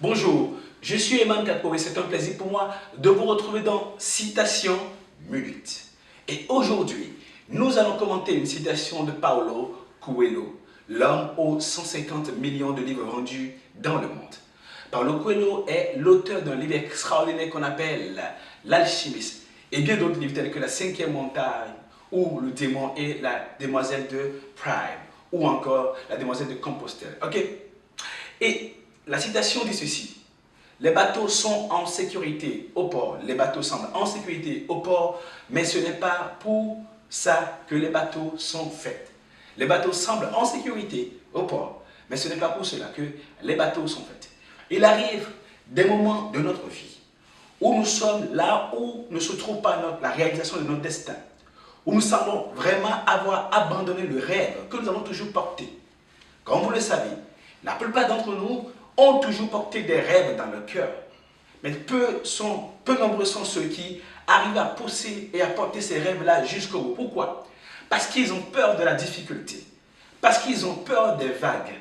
Bonjour, je suis Eman Katpo et c'est un plaisir pour moi de vous retrouver dans Citation Minute. Et aujourd'hui, nous allons commenter une citation de Paulo Coelho, l'homme aux 150 millions de livres vendus dans le monde. Paulo Coelho est l'auteur d'un livre extraordinaire qu'on appelle L'Alchimiste et bien d'autres livres tels que La Cinquième Montagne ou Le Démon et la Demoiselle de Prime ou encore La Demoiselle de Compostelle. Ok? Et la citation dit ceci: les bateaux sont en sécurité au port, les bateaux semblent en sécurité au port, mais ce n'est pas pour ça que les bateaux sont faits. Les bateaux semblent en sécurité au port, mais ce n'est pas pour cela que les bateaux sont faits. Il arrive des moments de notre vie où nous sommes là où ne se trouve pas la réalisation de notre destin, où nous semblons vraiment avoir abandonné le rêve que nous avons toujours porté. Comme vous le savez, la plupart d'entre nous ont toujours porté des rêves dans le cœur. Mais peu nombreux sont ceux qui arrivent à pousser et à porter ces rêves-là jusqu'au bout. Pourquoi? Parce qu'ils ont peur de la difficulté, parce qu'ils ont peur des vagues,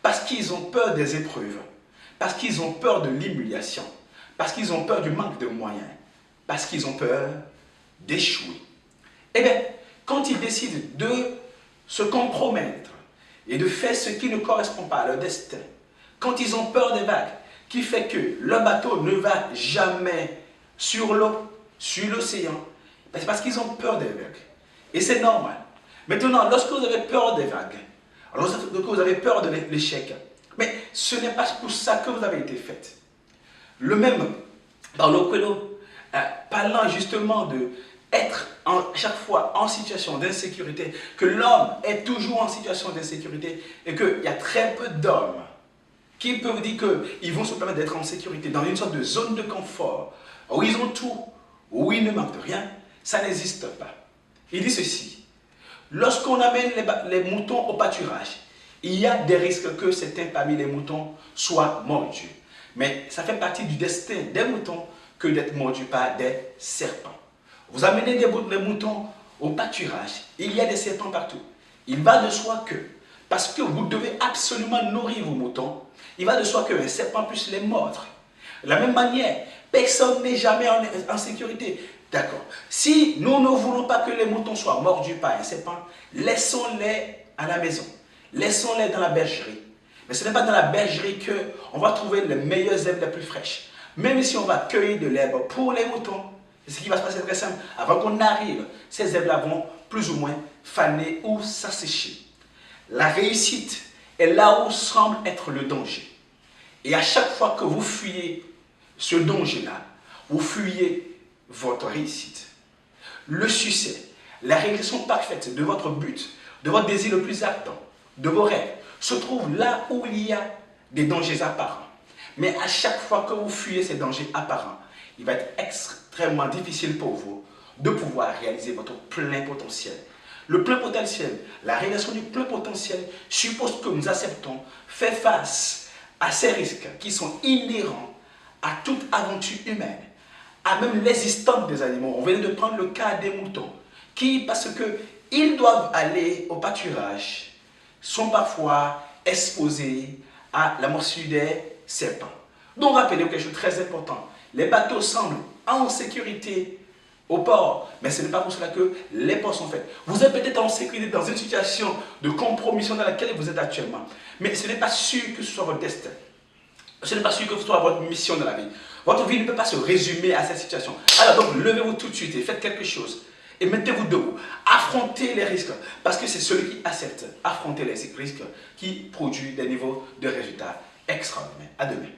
parce qu'ils ont peur des épreuves, parce qu'ils ont peur de l'humiliation, parce qu'ils ont peur du manque de moyens, parce qu'ils ont peur d'échouer. Eh bien, quand ils décident de se compromettre et de faire ce qui ne correspond pas à leur destin, quand ils ont peur des vagues, qui fait que le bateau ne va jamais sur l'eau, sur l'océan, c'est parce qu'ils ont peur des vagues. Et c'est normal. Maintenant, lorsque vous avez peur des vagues, lorsque vous avez peur de l'échec, mais ce n'est pas pour ça que vous avez été fait. Le même Paulo Coelho, parlant justement de être à chaque fois en situation d'insécurité, que l'homme est toujours en situation d'insécurité et qu'il y a très peu d'hommes qui peuvent dire qu'ils vont se permettre d'être en sécurité, dans une sorte de zone de confort, où ils ont tout, où ils ne manquent de rien, ça n'existe pas. Il dit ceci: lorsqu'on amène les moutons au pâturage, il y a des risques que certains parmi les moutons soient mordus. Mais ça fait partie du destin des moutons que d'être mordus par des serpents. Vous amenez les moutons au pâturage, il y a des serpents partout. Il va de soi que, parce que vous devez absolument nourrir vos moutons, il va de soi qu'un serpent puisse les mordre. De la même manière, personne n'est jamais en sécurité. D'accord. Si nous ne voulons pas que les moutons soient mordus par un serpent, laissons-les à la maison. Laissons-les dans la bergerie. Mais ce n'est pas dans la bergerie qu'on va trouver les meilleures herbes les plus fraîches. Même si on va cueillir de l'herbe pour les moutons, ce qui va se passer très simple. Avant qu'on arrive, ces herbes-là vont plus ou moins faner ou s'assécher. La réussite est là où semble être le danger. Et à chaque fois que vous fuyez ce danger-là, vous fuyez votre réussite. Le succès, la réalisation parfaite de votre but, de votre désir le plus ardent, de vos rêves, se trouve là où il y a des dangers apparents. Mais à chaque fois que vous fuyez ces dangers apparents, il va être extrêmement difficile pour vous de pouvoir réaliser votre plein potentiel. Le plein potentiel, la réalisation du plein potentiel suppose que nous acceptons faire face à ces risques qui sont inhérents à toute aventure humaine, à même l'existence des animaux. On vient de prendre le cas des moutons, qui, parce qu'ils doivent aller au pâturage, sont parfois exposés à la morsure des serpents. Donc rappelez-vous quelque chose de très important. Les bateaux semblent en sécurité au port, mais ce n'est pas pour cela que les ports sont faits. Vous êtes peut-être en sécurité dans une situation de compromission dans laquelle vous êtes actuellement, mais ce n'est pas sûr que ce soit votre destin. Ce n'est pas sûr que ce soit votre mission dans la vie. Votre vie ne peut pas se résumer à cette situation. Alors donc, levez-vous tout de suite et faites quelque chose. Et mettez-vous debout. Affrontez les risques. Parce que c'est celui qui accepte affronter les risques qui produit des niveaux de résultats extraordinaires. À demain.